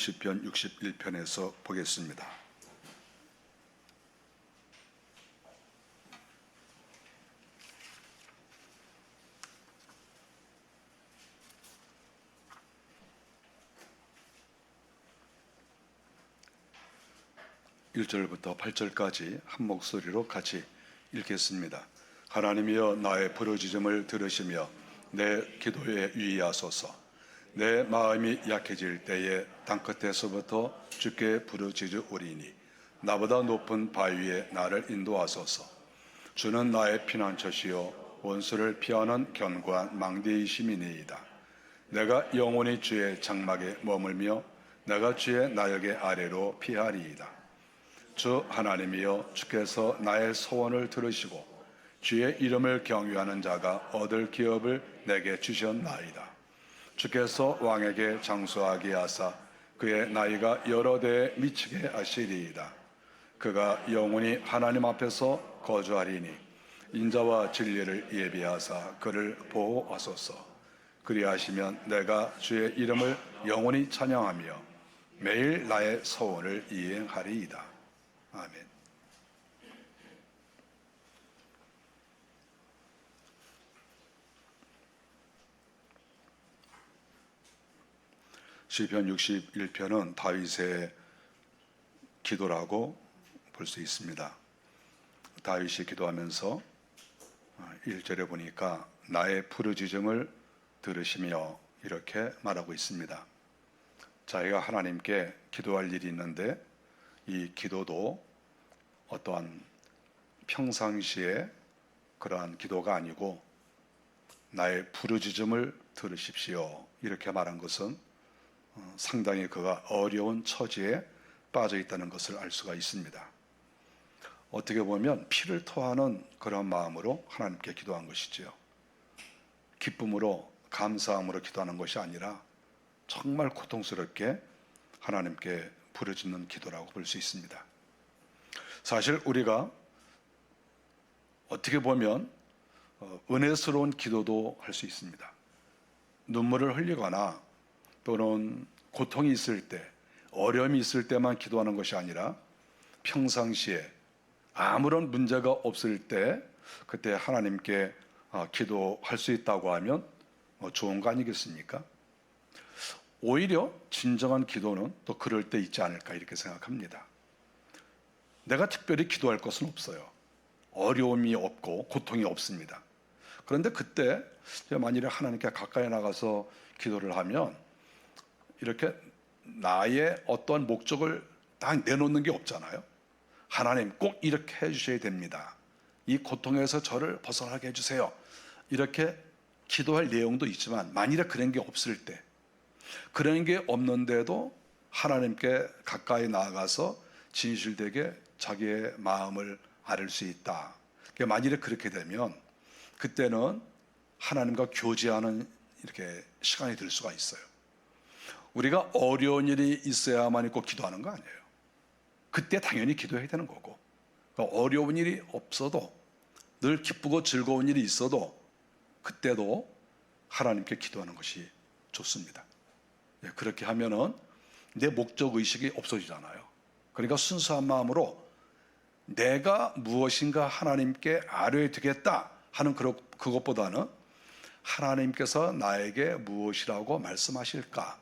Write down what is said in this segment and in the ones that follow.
시편 61편에서 보겠습니다. (1절부터) (8절까지) 한 목소리로 같이 읽겠습니다. 하나님이여, 나의 부르짖음을 들으시며 내 기도에 유의하소서. 내 마음이 약해질 때에 땅끝에서부터 주께 부르짖으오리니 나보다 높은 바위에 나를 인도하소서. 주는 나의 피난처시요 원수를 피하는 견고한 망대이심이니이다. 내가 영원히 주의 장막에 머물며 내가 주의 나역의 아래로 피하리이다. 주 하나님이여, 주께서 나의 소원을 들으시고 주의 이름을 경유하는 자가 얻을 기업을 내게 주셨나이다. 주께서 왕에게 장수하게 하사 그의 나이가 여러 대에 미치게 하시리이다. 그가 영원히 하나님 앞에서 거주하리니 인자와 진리를 예비하사 그를 보호하소서. 그리하시면 내가 주의 이름을 영원히 찬양하며 매일 나의 소원을 이행하리이다. 아멘. 시편 61편은 다윗의 기도라고 볼 수 있습니다. 다윗이 기도하면서 1절에 보니까 나의 부르짖음을 들으시며 이렇게 말하고 있습니다. 자기가 하나님께 기도할 일이 있는데 이 기도도 어떠한 평상시에 그러한 기도가 아니고 나의 부르짖음을 들으십시오 이렇게 말한 것은 상당히 그가 어려운 처지에 빠져 있다는 것을 알 수가 있습니다. 어떻게 보면 피를 토하는 그런 마음으로 하나님께 기도한 것이지요. 기쁨으로 감사함으로 기도하는 것이 아니라 정말 고통스럽게 하나님께 부르짖는 기도라고 볼 수 있습니다. 사실 우리가 어떻게 보면 은혜스러운 기도도 할 수 있습니다. 눈물을 흘리거나 또는 고통이 있을 때, 어려움이 있을 때만 기도하는 것이 아니라 평상시에 아무런 문제가 없을 때 그때 하나님께 기도할 수 있다고 하면 좋은 거 아니겠습니까? 오히려 진정한 기도는 또 그럴 때 있지 않을까 이렇게 생각합니다. 내가 특별히 기도할 것은 없어요. 어려움이 없고 고통이 없습니다. 그런데 그때 만일에 하나님께 가까이 나가서 기도를 하면 이렇게 나의 어떠한 목적을 딱 내놓는 게 없잖아요. 하나님 꼭 이렇게 해주셔야 됩니다. 이 고통에서 저를 벗어나게 해주세요. 이렇게 기도할 내용도 있지만 만일에 그런 게 없을 때, 그런 게 없는데도 하나님께 가까이 나아가서 진실되게 자기의 마음을 아를 수 있다. 만일에 그렇게 되면 그때는 하나님과 교제하는 이렇게 시간이 들 수가 있어요. 우리가 어려운 일이 있어야만 꼭 기도하는 거 아니에요. 그때 당연히 기도해야 되는 거고, 어려운 일이 없어도 늘 기쁘고 즐거운 일이 있어도 그때도 하나님께 기도하는 것이 좋습니다. 그렇게 하면은 내 목적 의식이 없어지잖아요. 그러니까 순수한 마음으로 내가 무엇인가 하나님께 아뢰야 되겠다 하는 그것보다는 하나님께서 나에게 무엇이라고 말씀하실까?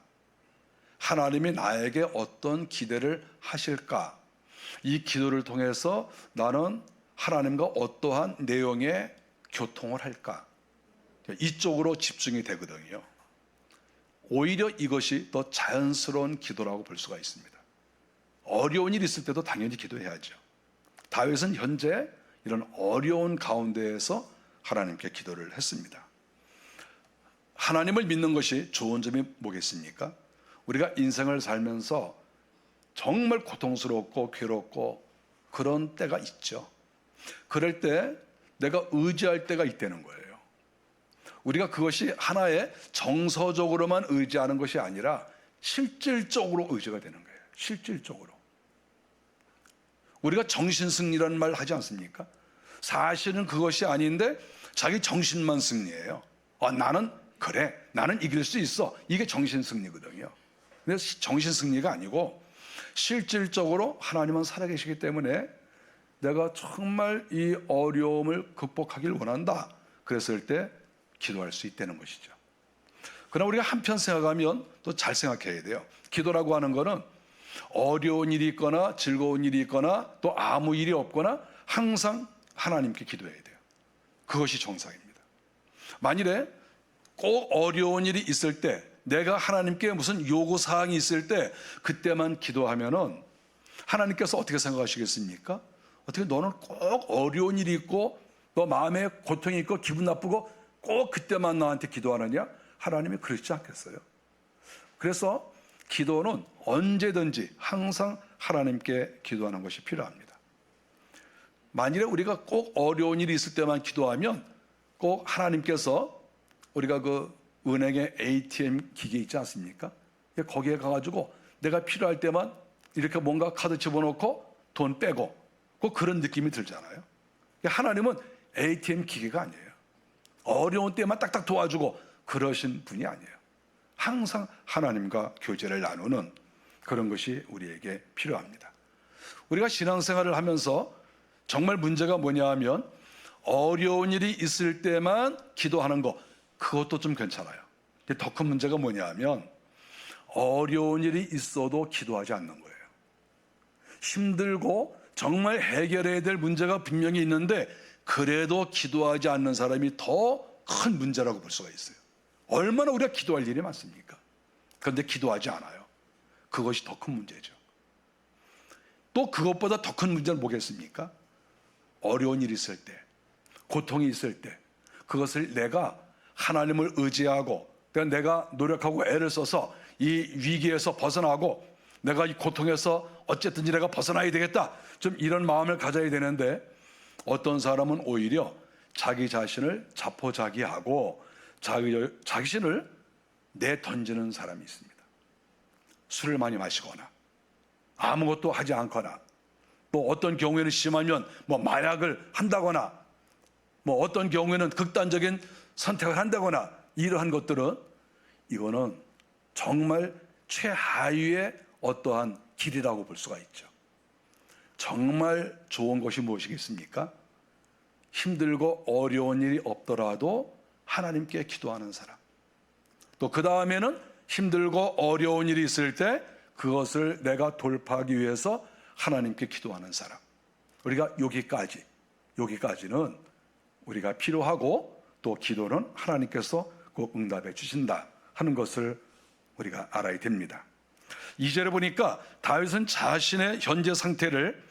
하나님이 나에게 어떤 기대를 하실까? 이 기도를 통해서 나는 하나님과 어떠한 내용의 교통을 할까? 이쪽으로 집중이 되거든요. 오히려 이것이 더 자연스러운 기도라고 볼 수가 있습니다. 어려운 일이 있을 때도 당연히 기도해야죠. 다윗은 현재 이런 어려운 가운데에서 하나님께 기도를 했습니다. 하나님을 믿는 것이 좋은 점이 뭐겠습니까? 우리가 인생을 살면서 정말 고통스럽고 괴롭고 그런 때가 있죠. 그럴 때 내가 의지할 때가 있다는 거예요. 우리가 그것이 하나의 정서적으로만 의지하는 것이 아니라 실질적으로 의지가 되는 거예요. 실질적으로. 우리가 정신승리라는 말 하지 않습니까? 사실은 그것이 아닌데 자기 정신만 승리해요. 나는 그래, 나는 이길 수 있어. 이게 정신승리거든요. 근데 정신 승리가 아니고 실질적으로 하나님은 살아계시기 때문에 내가 정말 이 어려움을 극복하길 원한다. 그랬을 때 기도할 수 있다는 것이죠. 그러나 우리가 한편 생각하면 또 잘 생각해야 돼요. 기도라고 하는 거는 어려운 일이 있거나 즐거운 일이 있거나 또 아무 일이 없거나 항상 하나님께 기도해야 돼요. 그것이 정상입니다. 만일에 꼭 어려운 일이 있을 때, 내가 하나님께 무슨 요구사항이 있을 때 그때만 기도하면은 하나님께서 어떻게 생각하시겠습니까? 어떻게 너는 꼭 어려운 일이 있고 너 마음에 고통이 있고 기분 나쁘고 꼭 그때만 나한테 기도하느냐? 하나님이 그렇지 않겠어요? 그래서 기도는 언제든지 항상 하나님께 기도하는 것이 필요합니다. 만일에 우리가 꼭 어려운 일이 있을 때만 기도하면 꼭 하나님께서 우리가 그 은행에 ATM 기계 있지 않습니까? 거기에 가가지고 내가 필요할 때만 이렇게 뭔가 카드 집어넣고 돈 빼고 꼭 그런 느낌이 들잖아요. 하나님은 ATM 기계가 아니에요. 어려운 때만 딱딱 도와주고 그러신 분이 아니에요. 항상 하나님과 교제를 나누는 그런 것이 우리에게 필요합니다. 우리가 신앙생활을 하면서 정말 문제가 뭐냐 하면 어려운 일이 있을 때만 기도하는 거, 그것도 좀 괜찮아요. 더 큰 문제가 뭐냐 하면 어려운 일이 있어도 기도하지 않는 거예요. 힘들고 정말 해결해야 될 문제가 분명히 있는데 그래도 기도하지 않는 사람이 더 큰 문제라고 볼 수가 있어요. 얼마나 우리가 기도할 일이 많습니까? 그런데 기도하지 않아요. 그것이 더 큰 문제죠. 또 그것보다 더 큰 문제는 뭐겠습니까? 어려운 일이 있을 때, 고통이 있을 때 그것을 내가 하나님을 의지하고 내가 노력하고 애를 써서 이 위기에서 벗어나고 내가 이 고통에서 어쨌든지 내가 벗어나야 되겠다, 좀 이런 마음을 가져야 되는데 어떤 사람은 오히려 자기 자신을 자포자기하고 자기 자신을 내던지는 사람이 있습니다. 술을 많이 마시거나 아무것도 하지 않거나 또 어떤 경우에는 심하면 마약을 한다거나 어떤 경우에는 극단적인 선택을 한다거나 이러한 것들은 이거는 정말 최하위의 어떠한 길이라고 볼 수가 있죠. 정말 좋은 것이 무엇이겠습니까? 힘들고 어려운 일이 없더라도 하나님께 기도하는 사람, 또 그 다음에는 힘들고 어려운 일이 있을 때 그것을 내가 돌파하기 위해서 하나님께 기도하는 사람. 우리가 여기까지는 우리가 필요하고 또 기도는 하나님께서 꼭 응답해 주신다 하는 것을 우리가 알아야 됩니다. 2절에 보니까 다윗은 자신의 현재 상태를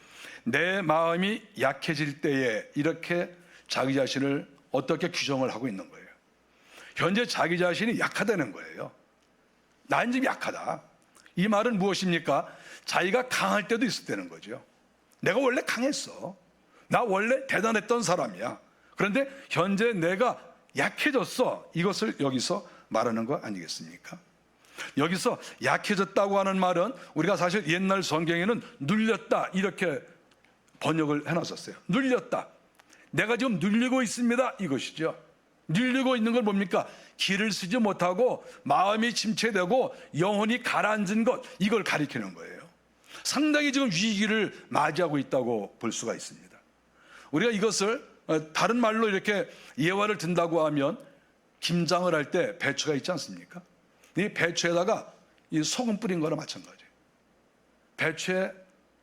내 마음이 약해질 때에 이렇게 자기 자신을 어떻게 규정을 하고 있는 거예요. 현재 자기 자신이 약하다는 거예요. 난 지금 약하다. 이 말은 무엇입니까? 자기가 강할 때도 있었다는 거죠. 내가 원래 강했어. 나 원래 대단했던 사람이야. 그런데 현재 내가 약해졌어. 이것을 여기서 말하는 거 아니겠습니까? 여기서 약해졌다고 하는 말은 우리가 사실 옛날 성경에는 눌렸다 이렇게 번역을 해놨었어요. 눌렸다. 내가 지금 눌리고 있습니다. 이것이죠. 눌리고 있는 건 뭡니까? 길을 쓰지 못하고 마음이 침체되고 영혼이 가라앉은 것, 이걸 가리키는 거예요. 상당히 지금 위기를 맞이하고 있다고 볼 수가 있습니다. 우리가 이것을 다른 말로 이렇게 예화를 든다고 하면 김장을 할 때 배추가 있지 않습니까? 이 배추에다가 이 소금 뿌린 거나 마찬가지예요. 배추에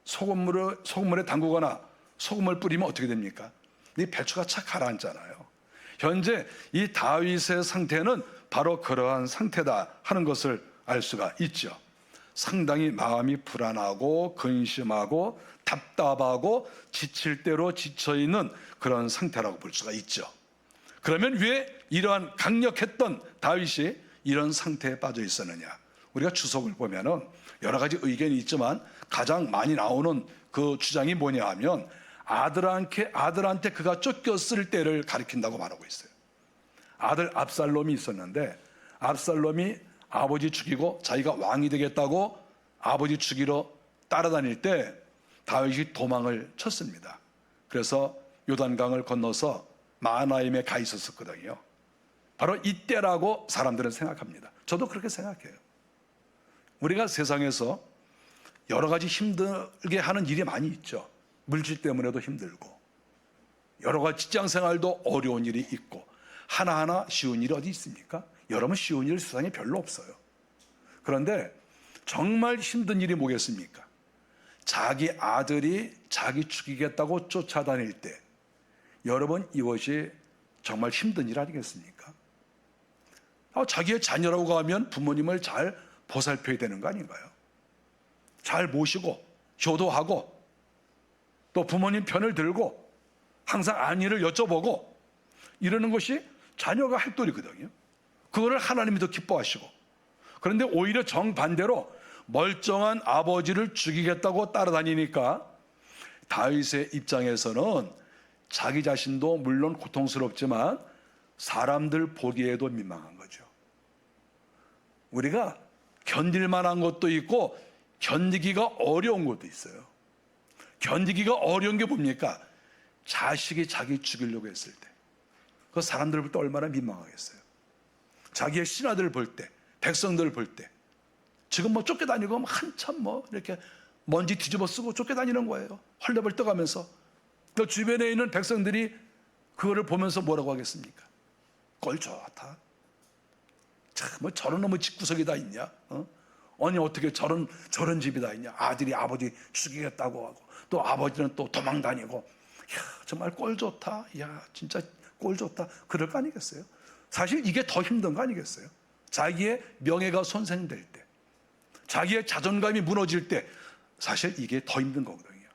소금물에 담그거나 소금을 뿌리면 어떻게 됩니까? 이 배추가 착 가라앉잖아요. 현재 이 다윗의 상태는 바로 그러한 상태다 하는 것을 알 수가 있죠. 상당히 마음이 불안하고 근심하고 답답하고 지칠 대로 지쳐있는 그런 상태라고 볼 수가 있죠. 그러면 왜 이러한 강력했던 다윗이 이런 상태에 빠져 있었느냐? 우리가 주석을 보면은 여러 가지 의견이 있지만 가장 많이 나오는 그 주장이 뭐냐 하면 아들한테 그가 쫓겼을 때를 가리킨다고 말하고 있어요. 아들 압살롬이 있었는데 압살롬이 아버지 죽이고 자기가 왕이 되겠다고 아버지 죽이러 따라다닐 때 다윗이 도망을 쳤습니다. 그래서 요단강을 건너서 마하나임에 가 있었거든요. 바로 이때라고 사람들은 생각합니다. 저도 그렇게 생각해요. 우리가 세상에서 여러 가지 힘들게 하는 일이 많이 있죠. 물질 때문에도 힘들고, 여러 가지 직장 생활도 어려운 일이 있고, 하나하나 쉬운 일이 어디 있습니까? 여러분, 쉬운 일 세상에 별로 없어요. 그런데 정말 힘든 일이 뭐겠습니까? 자기 아들이 자기 죽이겠다고 쫓아다닐 때, 여러분, 이것이 정말 힘든 일 아니겠습니까? 자기의 자녀라고 하면 부모님을 잘 보살펴야 되는 거 아닌가요? 잘 모시고 효도하고 또 부모님 편을 들고 항상 안위를 여쭤보고 이러는 것이 자녀가 할 도리거든요. 그거를 하나님이 더 기뻐하시고, 그런데 오히려 정반대로 멀쩡한 아버지를 죽이겠다고 따라다니니까 다윗의 입장에서는 자기 자신도 물론 고통스럽지만 사람들 보기에도 민망한 거죠. 우리가 견딜 만한 것도 있고 견디기가 어려운 것도 있어요. 견디기가 어려운 게 뭡니까? 자식이 자기 죽이려고 했을 때, 그 사람들 볼 때 얼마나 민망하겠어요. 자기의 신하들 볼 때, 백성들 볼 때, 지금 뭐 쫓겨다니고 한참 뭐 이렇게 먼지 뒤집어 쓰고 쫓겨다니는 거예요. 헐레벌떡하면서. 그 주변에 있는 백성들이 그거를 보면서 뭐라고 하겠습니까? 꼴 좋다. 참, 뭐 저런 놈의 집구석이 다 있냐? 아니 어떻게 저런 집이 다 있냐? 아들이 아버지 죽이겠다고 하고 또 아버지는 또 도망 다니고, 야 정말 꼴 좋다. 야 진짜 꼴 좋다. 그럴 거 아니겠어요? 사실 이게 더 힘든 거 아니겠어요? 자기의 명예가 손상될 때, 자기의 자존감이 무너질 때, 사실 이게 더 힘든 거거든요.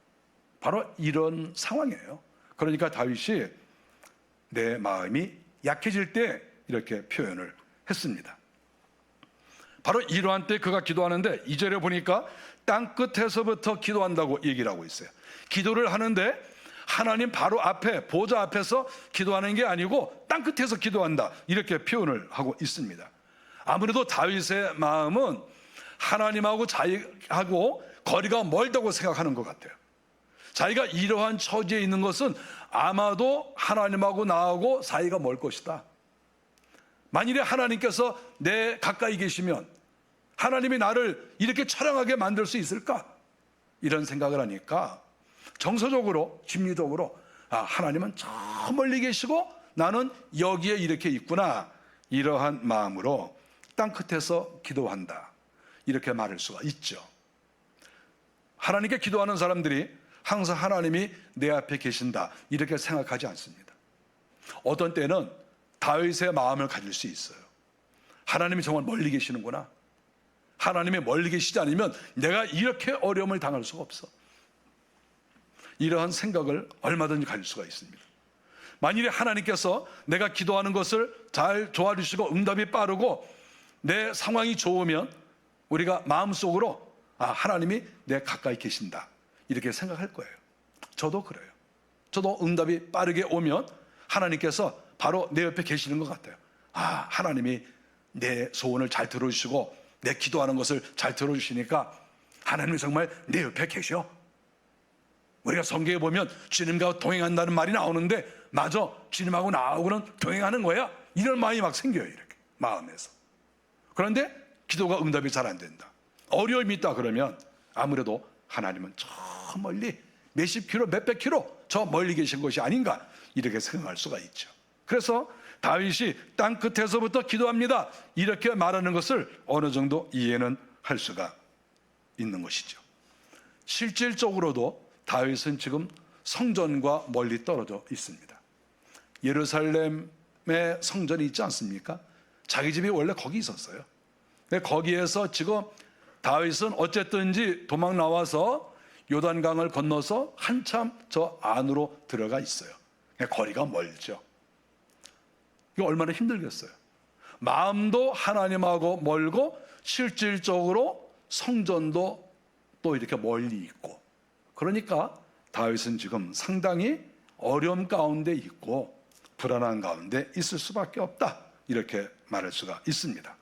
바로 이런 상황이에요. 그러니까 다윗이 내 마음이 약해질 때 이렇게 표현을 했습니다. 바로 이러한 때 그가 기도하는데 2절에 보니까 땅 끝에서부터 기도한다고 얘기를 하고 있어요. 기도를 하는데 하나님 바로 앞에 보좌 앞에서 기도하는 게 아니고 땅 끝에서 기도한다, 이렇게 표현을 하고 있습니다. 아무래도 다윗의 마음은 하나님하고 자기하고 거리가 멀다고 생각하는 것 같아요. 자기가 이러한 처지에 있는 것은 아마도 하나님하고 나하고 사이가 멀 것이다. 만일에 하나님께서 내 가까이 계시면 하나님이 나를 이렇게 처량하게 만들 수 있을까? 이런 생각을 하니까 정서적으로, 심리적으로 하나님은 저 멀리 계시고 나는 여기에 이렇게 있구나, 이러한 마음으로 땅 끝에서 기도한다, 이렇게 말할 수가 있죠. 하나님께 기도하는 사람들이 항상 하나님이 내 앞에 계신다 이렇게 생각하지 않습니다. 어떤 때는 다윗의 마음을 가질 수 있어요. 하나님이 정말 멀리 계시는구나. 하나님이 멀리 계시지 않으면 내가 이렇게 어려움을 당할 수가 없어. 이러한 생각을 얼마든지 가질 수가 있습니다. 만일에 하나님께서 내가 기도하는 것을 잘 도와주시고 응답이 빠르고 내 상황이 좋으면 우리가 마음속으로 하나님이 내 가까이 계신다 이렇게 생각할 거예요. 저도 그래요. 저도 응답이 빠르게 오면 하나님께서 바로 내 옆에 계시는 것 같아요. 하나님이 내 소원을 잘 들어주시고 내 기도하는 것을 잘 들어주시니까 하나님이 정말 내 옆에 계셔. 우리가 성경에 보면 주님과 동행한다는 말이 나오는데, 맞아, 주님하고 나하고는 동행하는 거야, 이런 마음이 막 생겨요. 이렇게 마음에서. 그런데 기도가 응답이 잘 안 된다, 어려움이 있다 그러면 아무래도 하나님은 저 멀리 몇십 킬로 몇백 킬로 저 멀리 계신 것이 아닌가, 이렇게 생각할 수가 있죠. 그래서 다윗이 땅 끝에서부터 기도합니다 이렇게 말하는 것을 어느 정도 이해는 할 수가 있는 것이죠. 실질적으로도 다윗은 지금 성전과 멀리 떨어져 있습니다. 예루살렘에 성전이 있지 않습니까? 자기 집이 원래 거기 있었어요. 근데 거기에서 지금 다윗은 어쨌든지 도망 나와서 요단강을 건너서 한참 저 안으로 들어가 있어요. 거리가 멀죠. 이거 얼마나 힘들겠어요. 마음도 하나님하고 멀고 실질적으로 성전도 또 이렇게 멀리 있고, 그러니까 다윗은 지금 상당히 어려움 가운데 있고 불안한 가운데 있을 수밖에 없다, 이렇게 말할 수가 있습니다.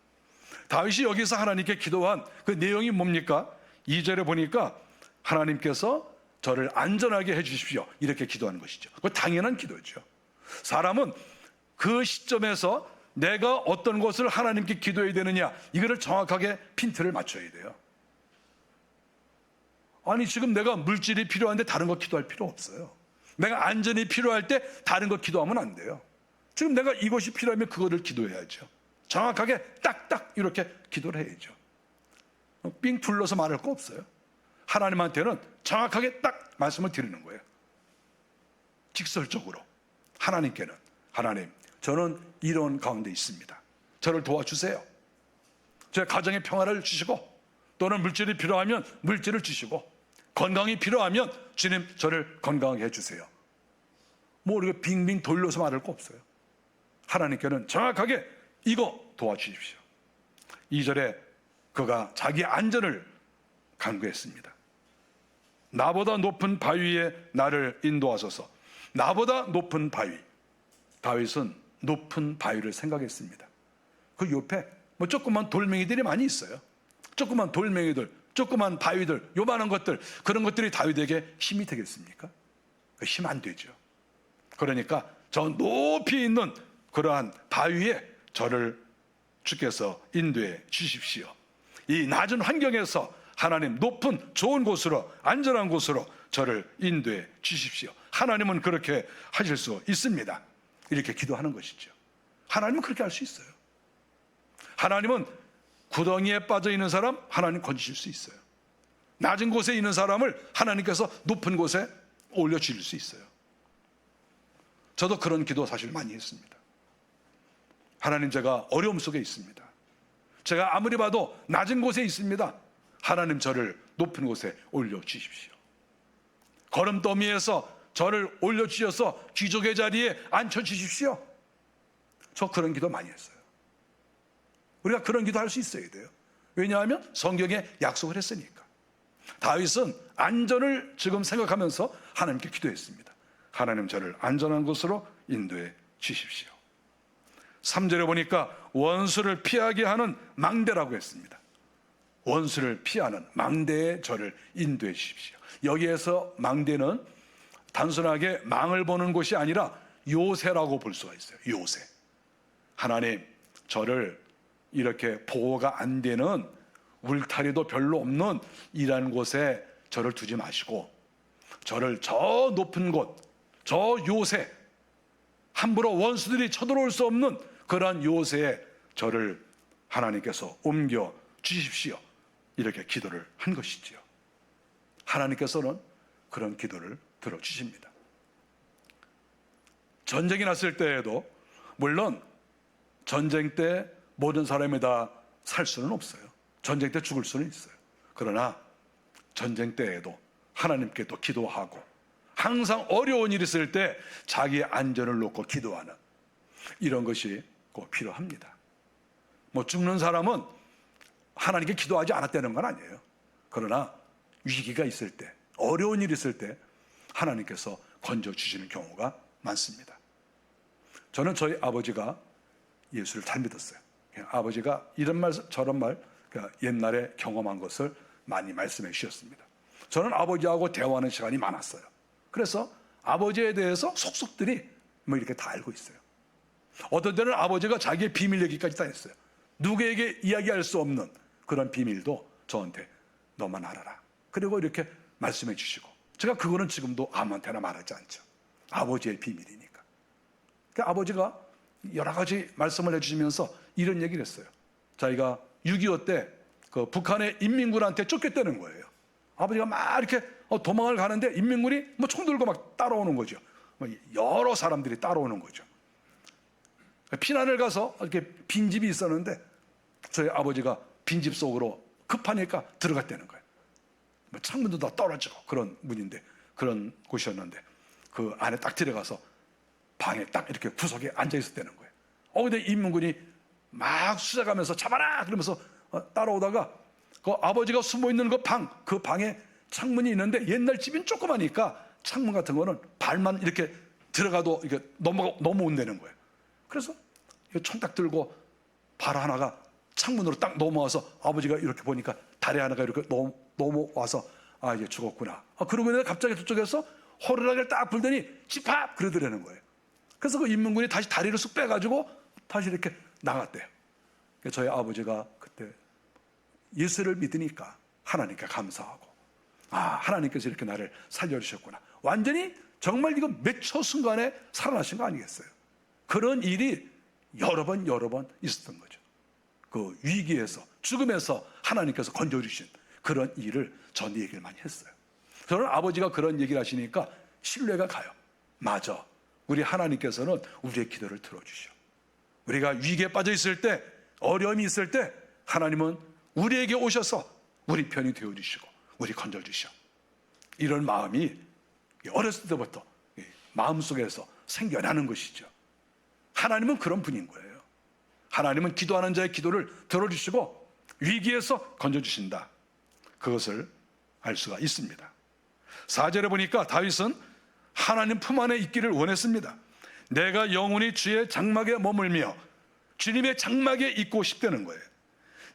다윗이 여기서 하나님께 기도한 그 내용이 뭡니까? 2절에 보니까 하나님께서 저를 안전하게 해주십시오 이렇게 기도하는 것이죠. 그거 당연한 기도죠. 사람은 그 시점에서 내가 어떤 것을 하나님께 기도해야 되느냐, 이거를 정확하게 핀트를 맞춰야 돼요. 아니, 지금 내가 물질이 필요한데 다른 거 기도할 필요 없어요. 내가 안전이 필요할 때 다른 거 기도하면 안 돼요. 지금 내가 이것이 필요하면 그거를 기도해야죠. 정확하게 딱딱 이렇게 기도를 해야죠. 삥 둘러서 말할 거 없어요. 하나님한테는 정확하게 딱 말씀을 드리는 거예요. 직설적으로. 하나님께는, 하나님, 저는 이런 가운데 있습니다. 저를 도와주세요. 제 가정의 평화를 주시고, 또는 물질이 필요하면 물질을 주시고, 건강이 필요하면 주님 저를 건강하게 해주세요. 뭐 이렇게 빙빙 돌려서 말할 거 없어요. 하나님께는 정확하게 이거 도와주십시오. 2절에 그가 자기 안전을 간구했습니다. 나보다 높은 바위에 나를 인도하소서. 나보다 높은 바위. 다윗은 높은 바위를 생각했습니다. 그 옆에 뭐 조그만 돌멩이들이 많이 있어요. 조그만 돌멩이들, 조그만 바위들, 요만한 것들, 그런 것들이 다윗에게 힘이 되겠습니까? 힘 안 되죠. 그러니까 저 높이 있는 그러한 바위에 저를 주께서 인도해 주십시오. 이 낮은 환경에서 하나님 높은 좋은 곳으로, 안전한 곳으로 저를 인도해 주십시오. 하나님은 그렇게 하실 수 있습니다. 이렇게 기도하는 것이죠. 하나님은 그렇게 할 수 있어요. 하나님은 구덩이에 빠져 있는 사람 하나님 건지실 수 있어요. 낮은 곳에 있는 사람을 하나님께서 높은 곳에 올려주실 수 있어요. 저도 그런 기도 사실 많이 했습니다. 하나님, 제가 어려움 속에 있습니다. 제가 아무리 봐도 낮은 곳에 있습니다. 하나님, 저를 높은 곳에 올려주십시오. 걸음더미에서 저를 올려주셔서 귀족의 자리에 앉혀주십시오. 저 그런 기도 많이 했어요. 우리가 그런 기도 할 수 있어야 돼요. 왜냐하면 성경에 약속을 했으니까. 다윗은 안전을 지금 생각하면서 하나님께 기도했습니다. 하나님, 저를 안전한 곳으로 인도해 주십시오. 3절에 보니까 원수를 피하게 하는 망대라고 했습니다. 원수를 피하는 망대에 저를 인도해 주십시오. 여기에서 망대는 단순하게 망을 보는 곳이 아니라 요새라고 볼 수가 있어요. 요새. 하나님, 저를 이렇게 보호가 안 되는, 울타리도 별로 없는 이런 곳에 저를 두지 마시고, 저를 저 높은 곳, 저 요새, 함부로 원수들이 쳐들어올 수 없는 그러한 요새에 저를 하나님께서 옮겨 주십시오. 이렇게 기도를 한 것이지요. 하나님께서는 그런 기도를 들어주십니다. 전쟁이 났을 때에도, 물론 전쟁 때 모든 사람이 다 살 수는 없어요. 전쟁 때 죽을 수는 있어요. 그러나 전쟁 때에도 하나님께 또 기도하고, 항상 어려운 일이 있을 때 자기의 안전을 놓고 기도하는 이런 것이 꼭 필요합니다. 뭐 죽는 사람은 하나님께 기도하지 않았다는 건 아니에요. 그러나 위기가 있을 때, 어려운 일이 있을 때 하나님께서 건져주시는 경우가 많습니다. 저는 저희 아버지가 예수를 잘 믿었어요. 아버지가 이런 말 저런 말, 그러니까 옛날에 경험한 것을 많이 말씀해 주셨습니다. 저는 아버지하고 대화하는 시간이 많았어요. 그래서 아버지에 대해서 속속들이 뭐 이렇게 다 알고 있어요. 어떤 때는 아버지가 자기의 비밀 얘기까지 다 했어요. 누구에게 이야기할 수 없는 그런 비밀도 저한테 너만 알아라. 그리고 이렇게 말씀해 주시고, 제가 그거는 지금도 아무한테나 말하지 않죠. 아버지의 비밀이니까. 그러니까 아버지가 여러 가지 말씀을 해주시면서 이런 얘기를 했어요. 자기가 6.25 때 그 북한의 인민군한테 쫓겼다는 거예요. 아버지가 막 이렇게 도망을 가는데 인민군이 뭐 총 들고 막 따라오는 거죠. 여러 사람들이 따라오는 거죠. 피난을 가서 이렇게 빈집이 있었는데 저희 아버지가 빈집 속으로 급하니까 들어갔다는 거예요. 창문도 다 떨어지고 그런 문인데, 그런 곳이었는데 그 안에 딱 들어가서 방에 딱 이렇게 구석에 앉아 있었다는 거예요. 근데 인민군이 막 수색하면서 잡아라 그러면서 따라오다가 그 아버지가 숨어 있는 그 방에 창문이 있는데, 옛날 집은 조그마니까 창문 같은 거는 발만 이렇게 들어가도 이게 넘어온다는 거예요. 그래서 총 딱 들고 발 하나가 창문으로 딱 넘어와서 아버지가 이렇게 보니까 다리 하나가 이렇게 넘어와서 이제 죽었구나. 그러고 있는데 갑자기 저쪽에서 호루라기를 딱 불더니 집합 그러더라는 거예요. 그래서 그 인민군이 다시 다리를 쑥 빼가지고 다시 이렇게 나갔대요. 저희 아버지가 그때 예수를 믿으니까 하나님께 감사하고, 하나님께서 이렇게 나를 살려주셨구나. 완전히 정말 이거 몇 초 순간에 살아나신 거 아니겠어요? 그런 일이 여러 번 있었던 거죠. 그 위기에서, 죽음에서 하나님께서 건져주신 그런 일을 전 얘기를 많이 했어요. 저는 아버지가 그런 얘기를 하시니까 신뢰가 가요. 맞아, 우리 하나님께서는 우리의 기도를 들어주셔. 우리가 위기에 빠져 있을 때, 어려움이 있을 때 하나님은 우리에게 오셔서 우리 편이 되어주시고 우리 건져주셔. 이런 마음이 어렸을 때부터 마음속에서 생겨나는 것이죠. 하나님은 그런 분인 거예요. 하나님은 기도하는 자의 기도를 들어주시고 위기에서 건져주신다. 그것을 알 수가 있습니다. 4절에 보니까 다윗은 하나님 품 안에 있기를 원했습니다. 내가 영원히 주의 장막에 머물며 주님의 장막에 있고 싶다는 거예요.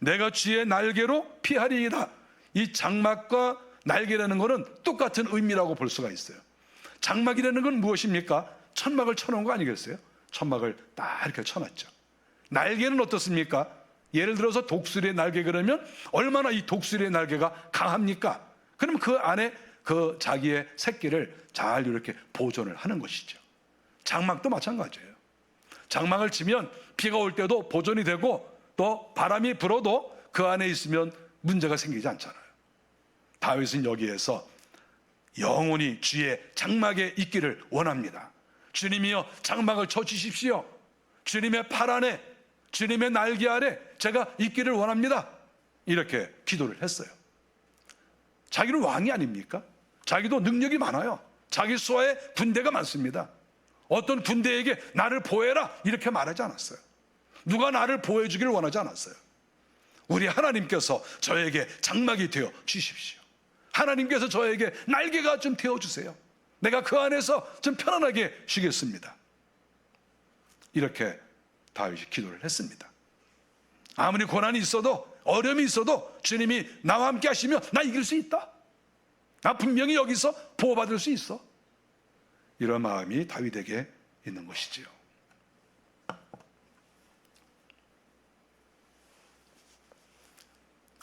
내가 주의 날개로 피하리이다. 이 장막과 날개라는 것은 똑같은 의미라고 볼 수가 있어요. 장막이라는 건 무엇입니까? 천막을 쳐놓은 거 아니겠어요? 천막을 딱 이렇게 쳐놨죠. 날개는 어떻습니까? 예를 들어서 독수리의 날개 그러면 얼마나 이 독수리의 날개가 강합니까? 그럼 그 안에 그 자기의 새끼를 잘 이렇게 보존을 하는 것이죠. 장막도 마찬가지예요. 장막을 치면 비가 올 때도 보존이 되고 또 바람이 불어도 그 안에 있으면 문제가 생기지 않잖아요. 다윗은 여기에서 영원히 주의 장막에 있기를 원합니다. 주님이여 장막을 쳐주십시오. 주님의 팔 안에, 주님의 날개 아래 제가 있기를 원합니다. 이렇게 기도를 했어요. 자기는 왕이 아닙니까? 자기도 능력이 많아요. 자기 수하에 군대가 많습니다. 어떤 군대에게 나를 보호해라 이렇게 말하지 않았어요. 누가 나를 보호해 주기를 원하지 않았어요. 우리 하나님께서 저에게 장막이 되어 주십시오. 하나님께서 저에게 날개가 좀 되어 주세요. 내가 그 안에서 좀 편안하게 쉬겠습니다. 이렇게 다윗이 기도를 했습니다. 아무리 고난이 있어도, 어려움이 있어도 주님이 나와 함께 하시면 나 이길 수 있다. 나 분명히 여기서 보호받을 수 있어. 이런 마음이 다윗에게 있는 것이지요.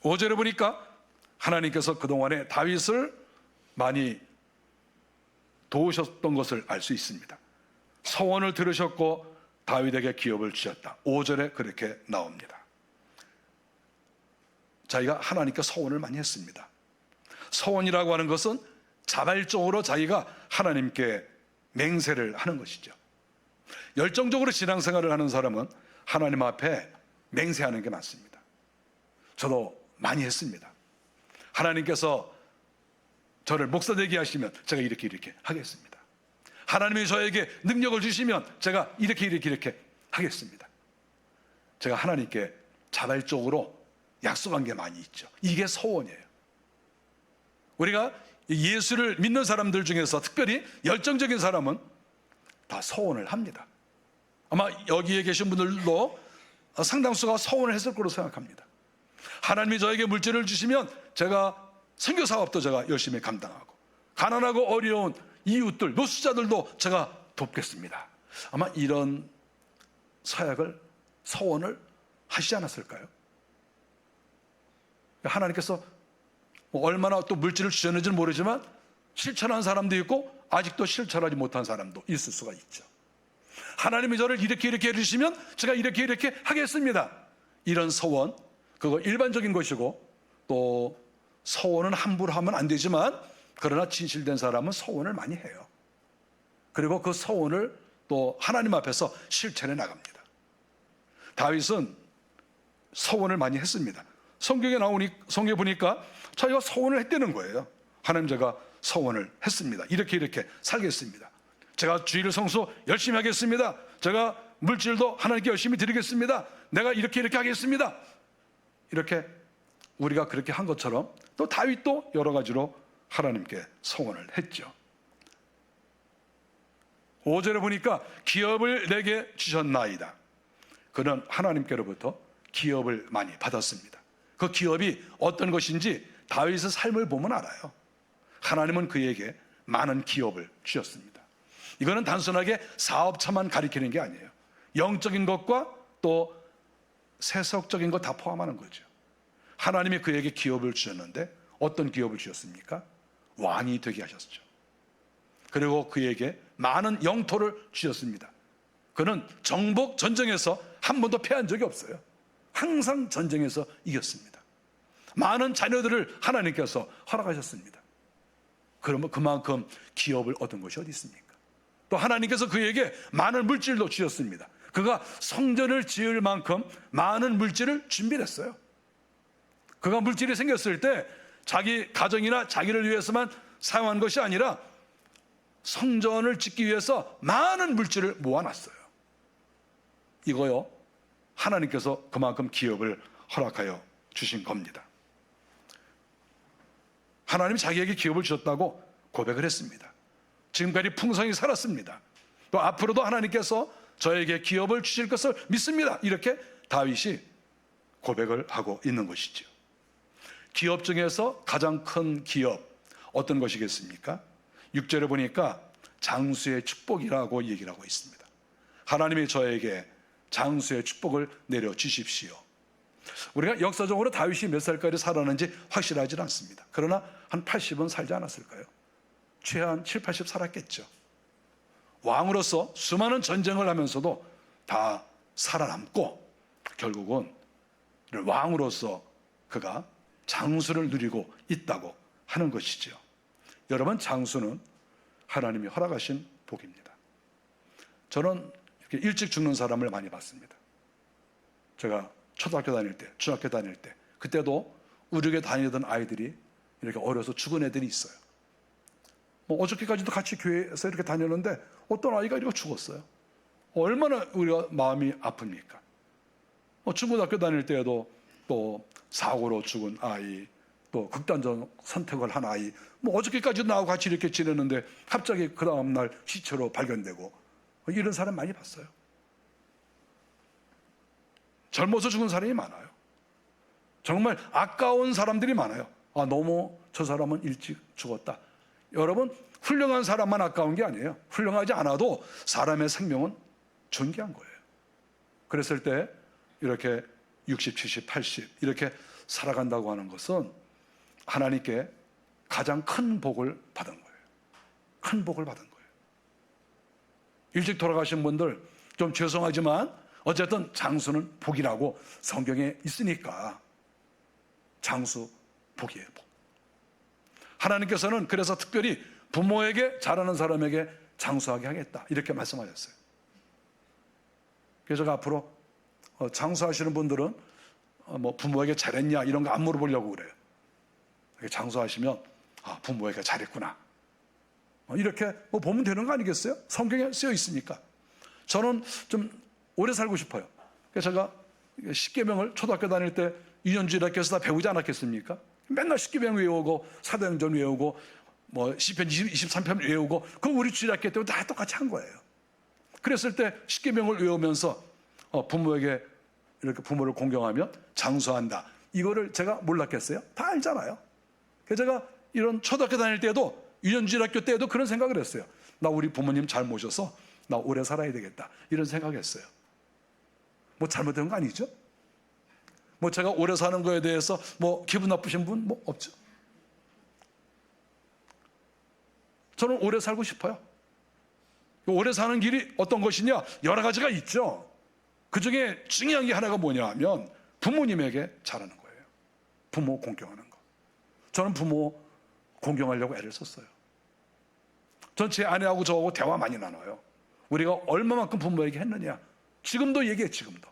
5절에 보니까 하나님께서 그동안에 다윗을 많이 도우셨던 것을 알 수 있습니다. 서원을 들으셨고 다윗에게 기업을 주셨다. 5절에 그렇게 나옵니다. 자기가 하나님께 서원을 많이 했습니다. 서원이라고 하는 것은 자발적으로 자기가 하나님께 맹세를 하는 것이죠. 열정적으로 신앙생활을 하는 사람은 하나님 앞에 맹세하는 게 많습니다. 저도 많이 했습니다. 하나님께서 저를 목사 되게 하시면 제가 이렇게 하겠습니다. 하나님이 저에게 능력을 주시면 제가 이렇게 하겠습니다. 제가 하나님께 자발적으로 약속한 게 많이 있죠. 이게 서원이에요. 우리가 예수를 믿는 사람들 중에서 특별히 열정적인 사람은 다 서원을 합니다. 아마 여기에 계신 분들도 상당수가 서원을 했을 거로 생각합니다. 하나님이 저에게 물질을 주시면 제가 선교 사업도 제가 열심히 감당하고 가난하고 어려운 이웃들, 노숙자들도 제가 돕겠습니다. 아마 이런 서약을, 서원을 하시지 않았을까요? 하나님께서 얼마나 또 물질을 주셨는지는 모르지만 실천한 사람도 있고 아직도 실천하지 못한 사람도 있을 수가 있죠. 하나님이 저를 이렇게 해주시면 제가 이렇게 하겠습니다. 이런 서원, 그거 일반적인 것이고 또 서원은 함부로 하면 안 되지만 그러나 진실된 사람은 서원을 많이 해요. 그리고 그 서원을 또 하나님 앞에서 실천해 나갑니다. 다윗은 서원을 많이 했습니다. 성경에 보니까 자기가 서원을 했다는 거예요. 하나님, 제가 서원을 했습니다. 이렇게 살겠습니다. 제가 주일을 성수 열심히 하겠습니다. 제가 물질도 하나님께 열심히 드리겠습니다. 내가 이렇게 하겠습니다. 이렇게 우리가 그렇게 한 것처럼 또 다윗도 여러 가지로 하나님께 서원을 했죠. 5절에 보니까 기업을 내게 주셨나이다. 그는 하나님께로부터 기업을 많이 받았습니다. 그 기업이 어떤 것인지 다윗의 삶을 보면 알아요. 하나님은 그에게 많은 기업을 주셨습니다. 이거는 단순하게 사업차만 가리키는 게 아니에요. 영적인 것과 또 세속적인 거 다 포함하는 거죠. 하나님이 그에게 기업을 주셨는데 어떤 기업을 주셨습니까? 왕이 되게 하셨죠. 그리고 그에게 많은 영토를 주셨습니다. 그는 정복 전쟁에서 한 번도 패한 적이 없어요. 항상 전쟁에서 이겼습니다. 많은 자녀들을 하나님께서 허락하셨습니다. 그러면 그만큼 기업을 얻은 것이 어디 있습니까? 또 하나님께서 그에게 많은 물질도 주셨습니다. 그가 성전을 지을 만큼 많은 물질을 준비를 했어요. 그가 물질이 생겼을 때 자기 가정이나 자기를 위해서만 사용한 것이 아니라 성전을 짓기 위해서 많은 물질을 모아놨어요. 이거요, 하나님께서 그만큼 기업을 허락하여 주신 겁니다. 하나님이 자기에게 기업을 주셨다고 고백을 했습니다. 지금까지 풍성히 살았습니다. 또 앞으로도 하나님께서 저에게 기업을 주실 것을 믿습니다. 이렇게 다윗이 고백을 하고 있는 것이죠. 기업 중에서 가장 큰 기업 어떤 것이겠습니까? 6절에 보니까 장수의 축복이라고 얘기를 하고 있습니다. 하나님이 저에게 장수의 축복을 내려주십시오. 우리가 역사적으로 다윗이 몇 살까지 살았는지 확실하지 않습니다. 그러나 한 80은 살지 않았을까요? 최한 7, 80 살았겠죠. 왕으로서 수많은 전쟁을 하면서도 다 살아남고 결국은 왕으로서 그가 장수를 누리고 있다고 하는 것이죠. 여러분, 장수는 하나님이 허락하신 복입니다. 저는 이렇게 일찍 죽는 사람을 많이 봤습니다. 제가 초등학교 다닐 때, 중학교 다닐 때, 그때도 우리 교회 다니던 아이들이 이렇게 어려서 죽은 애들이 있어요. 어저께까지도 같이 교회에서 이렇게 다녔는데 어떤 아이가 이렇게 죽었어요. 얼마나 우리가 마음이 아픕니까? 중고등학교 다닐 때에도 또 사고로 죽은 아이, 또 극단적 선택을 한 아이, 어저께까지도 나하고 같이 이렇게 지냈는데 갑자기 그 다음날 시체로 발견되고, 이런 사람 많이 봤어요. 젊어서 죽은 사람이 많아요. 정말 아까운 사람들이 많아요. 너무 저 사람은 일찍 죽었다. 여러분, 훌륭한 사람만 아까운 게 아니에요. 훌륭하지 않아도 사람의 생명은 존귀한 거예요. 그랬을 때 이렇게 60, 70, 80 이렇게 살아간다고 하는 것은 하나님께 가장 큰 복을 받은 거예요. 큰 복을 받은 거예요. 일찍 돌아가신 분들 좀 죄송하지만 어쨌든 장수는 복이라고 성경에 있으니까 장수 복이에요, 복. 하나님께서는 그래서 특별히 부모에게 잘하는 사람에게 장수하게 하겠다 이렇게 말씀하셨어요. 그래서 제가 앞으로 장수하시는 분들은 부모에게 잘했냐 이런 거 안 물어보려고 그래요. 장수하시면 부모에게 잘했구나 이렇게 보면 되는 거 아니겠어요? 성경에 쓰여 있으니까. 저는 좀 오래 살고 싶어요. 그래서 제가 십계명을 초등학교 다닐 때 유년주일 학교에서 다 배우지 않았겠습니까? 맨날 십계명 외우고 사도행전 외우고 시편 23편 외우고 그거 우리 주일학교 때 다 똑같이 한 거예요. 그랬을 때 십계명을 외우면서 부모에게 이렇게 부모를 공경하면 장수한다. 이거를 제가 몰랐겠어요? 다 알잖아요. 그래서 제가 이런 초등학교 다닐 때도 유년주일 학교 때도 그런 생각을 했어요. 나 우리 부모님 잘 모셔서 나 오래 살아야 되겠다 이런 생각했어요. 잘못된 거 아니죠? 제가 오래 사는 거에 대해서 기분 나쁘신 분 없죠? 저는 오래 살고 싶어요. 오래 사는 길이 어떤 것이냐? 여러 가지가 있죠. 그 중에 중요한 게 하나가 뭐냐 하면 부모님에게 잘하는 거예요. 부모 공경하는 거. 저는 부모 공경하려고 애를 썼어요. 전 제 아내하고 저하고 대화 많이 나눠요. 우리가 얼마만큼 부모에게 했느냐. 지금도 얘기해, 지금도.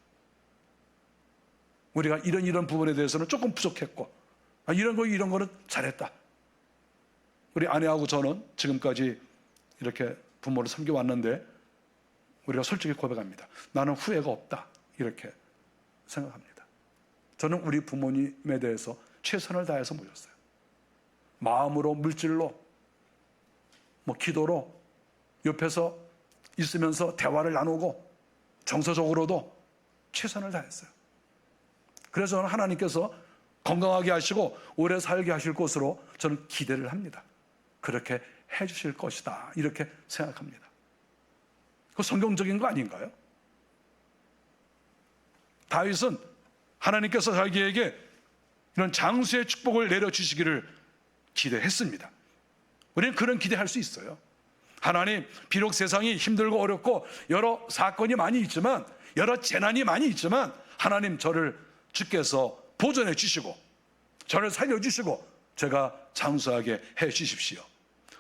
우리가 이런 부분에 대해서는 조금 부족했고 이런 거는 잘했다. 우리 아내하고 저는 지금까지 이렇게 부모를 섬겨왔는데 우리가 솔직히 고백합니다. 나는 후회가 없다 이렇게 생각합니다. 저는 우리 부모님에 대해서 최선을 다해서 모셨어요. 마음으로, 물질로, 기도로 옆에서 있으면서 대화를 나누고 정서적으로도 최선을 다했어요. 그래서 저는 하나님께서 건강하게 하시고 오래 살게 하실 것으로 저는 기대를 합니다. 그렇게 해주실 것이다 이렇게 생각합니다. 그 성경적인 거 아닌가요? 다윗은 하나님께서 자기에게 이런 장수의 축복을 내려주시기를 기대했습니다. 우리는 그런 기대할 수 있어요. 하나님, 비록 세상이 힘들고 어렵고 여러 사건이 많이 있지만, 여러 재난이 많이 있지만, 하나님, 저를 주께서 보존해 주시고 저를 살려주시고 제가 장수하게 해 주십시오.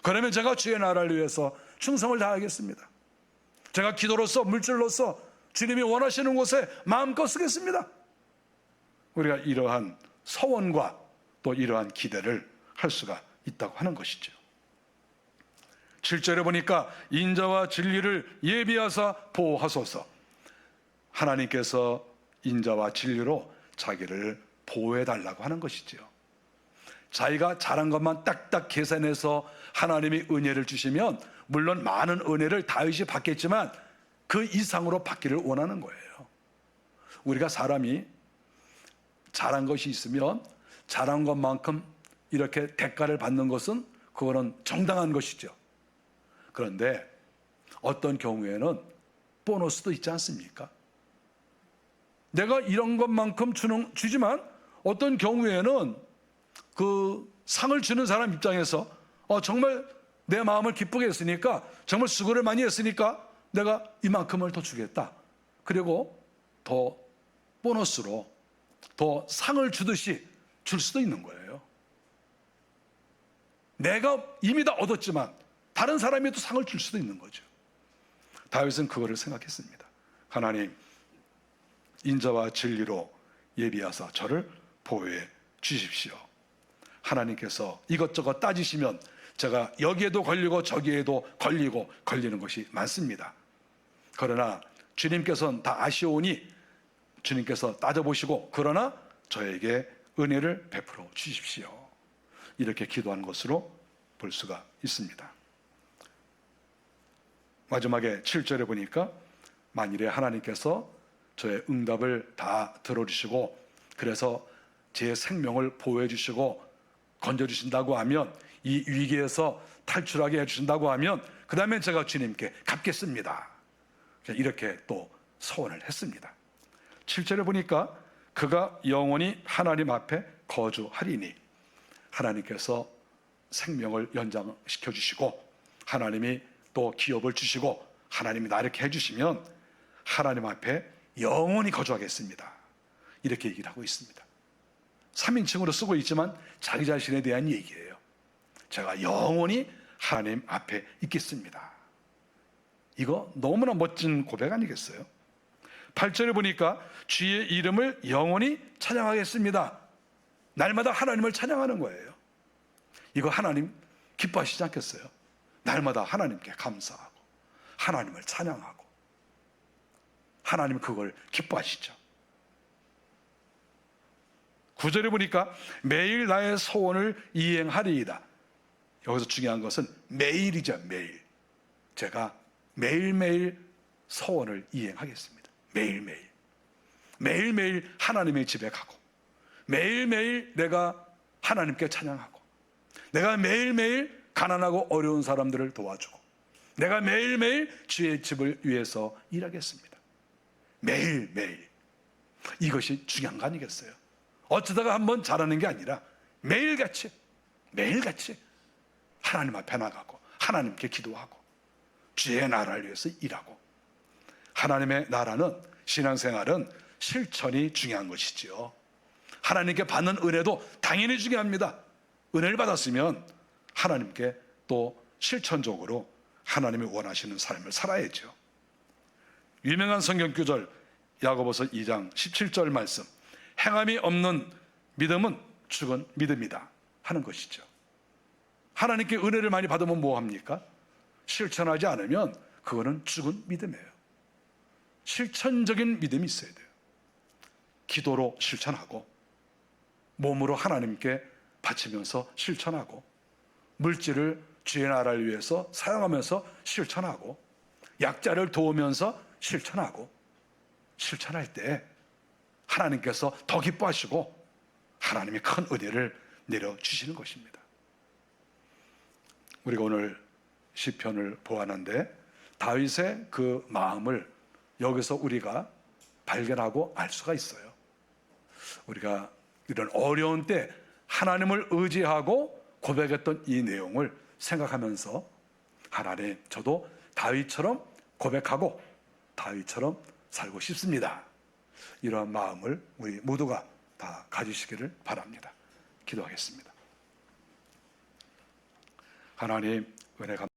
그러면 제가 주의 나라를 위해서 충성을 다하겠습니다. 제가 기도로서, 물질로서 주님이 원하시는 곳에 마음껏 쓰겠습니다. 우리가 이러한 서원과 또 이러한 기대를 할 수가 있다고 하는 것이죠. 7절에 보니까 인자와 진리를 예비하사 보호하소서. 하나님께서 인자와 진리로 자기를 보호해달라고 하는 것이죠. 자기가 잘한 것만 딱딱 계산해서 하나님이 은혜를 주시면 물론 많은 은혜를 다윗이 받겠지만 그 이상으로 받기를 원하는 거예요. 우리가 사람이 잘한 것이 있으면 잘한 것만큼 이렇게 대가를 받는 것은 그거는 정당한 것이죠. 그런데 어떤 경우에는 보너스도 있지 않습니까? 내가 이런 것만큼 주지만 어떤 경우에는 그 상을 주는 사람 입장에서 정말 내 마음을 기쁘게 했으니까, 정말 수고를 많이 했으니까 내가 이만큼을 더 주겠다. 그리고 더 보너스로 더 상을 주듯이 줄 수도 있는 거예요. 내가 이미 다 얻었지만 다른 사람이 또 상을 줄 수도 있는 거죠. 다윗은 그거를 생각했습니다. 하나님, 인자와 진리로 예비하사 저를 보호해 주십시오. 하나님께서 이것저것 따지시면 제가 여기에도 걸리고 저기에도 걸리는 것이 많습니다. 그러나 주님께서는 다 아시오니 주님께서 따져보시고 그러나 저에게 은혜를 베풀어 주십시오. 이렇게 기도한 것으로 볼 수가 있습니다. 마지막에 7절에 보니까 만일에 하나님께서 저의 응답을 다 들어주시고 그래서 제 생명을 보호해 주시고 건져주신다고 하면, 이 위기에서 탈출하게 해주신다고 하면 그 다음에 제가 주님께 갚겠습니다. 이렇게 또 소원을 했습니다. 7절에 보니까 그가 영원히 하나님 앞에 거주하리니, 하나님께서 생명을 연장시켜 주시고 하나님이 또 기업을 주시고 하나님이 나 이렇게 해주시면 하나님 앞에 영원히 거주하겠습니다. 이렇게 얘기를 하고 있습니다. 3인칭으로 쓰고 있지만 자기 자신에 대한 얘기예요. 제가 영원히 하나님 앞에 있겠습니다. 이거 너무나 멋진 고백 아니겠어요? 8절에 보니까 주의 이름을 영원히 찬양하겠습니다. 날마다 하나님을 찬양하는 거예요. 이거 하나님 기뻐하시지 않겠어요? 날마다 하나님께 감사하고 하나님을 찬양하고 하나님 그걸 기뻐하시죠. 9절에 보니까 매일 나의 소원을 이행하리이다. 여기서 중요한 것은 매일이죠. 매일. 제가 매일매일 소원을 이행하겠습니다. 매일매일. 매일매일 하나님의 집에 가고 매일매일 내가 하나님께 찬양하고 내가 매일매일 가난하고 어려운 사람들을 도와주고 내가 매일매일 주의 집을 위해서 일하겠습니다. 매일매일. 이것이 중요한 거 아니겠어요? 어쩌다가 한번 잘하는 게 아니라 매일같이 하나님 앞에 나가고 하나님께 기도하고 주의 나라를 위해서 일하고. 하나님의 나라는, 신앙생활은 실천이 중요한 것이지요. 하나님께 받는 은혜도 당연히 중요합니다. 은혜를 받았으면 하나님께 또 실천적으로 하나님이 원하시는 삶을 살아야죠. 유명한 성경 구절 야고보서 2장 17절 말씀, 행함이 없는 믿음은 죽은 믿음이다 하는 것이죠. 하나님께 은혜를 많이 받으면 뭐합니까? 실천하지 않으면 그거는 죽은 믿음이에요. 실천적인 믿음이 있어야 돼요. 기도로 실천하고 몸으로 하나님께 바치면서 실천하고 물질을 주의 나라를 위해서 사용하면서 실천하고 약자를 도우면서 실천하고, 실천할 때 하나님께서 더 기뻐하시고 하나님이 큰 은혜를 내려주시는 것입니다. 우리가 오늘 시편을 보았는데 다윗의 그 마음을 여기서 우리가 발견하고 알 수가 있어요. 우리가 이런 어려운 때 하나님을 의지하고 고백했던 이 내용을 생각하면서 하나님, 저도 다윗처럼 고백하고 다윗처럼 살고 싶습니다. 이러한 마음을 우리 모두가 다 가지시기를 바랍니다. 기도하겠습니다. 하나님, 은혜 감사합니다.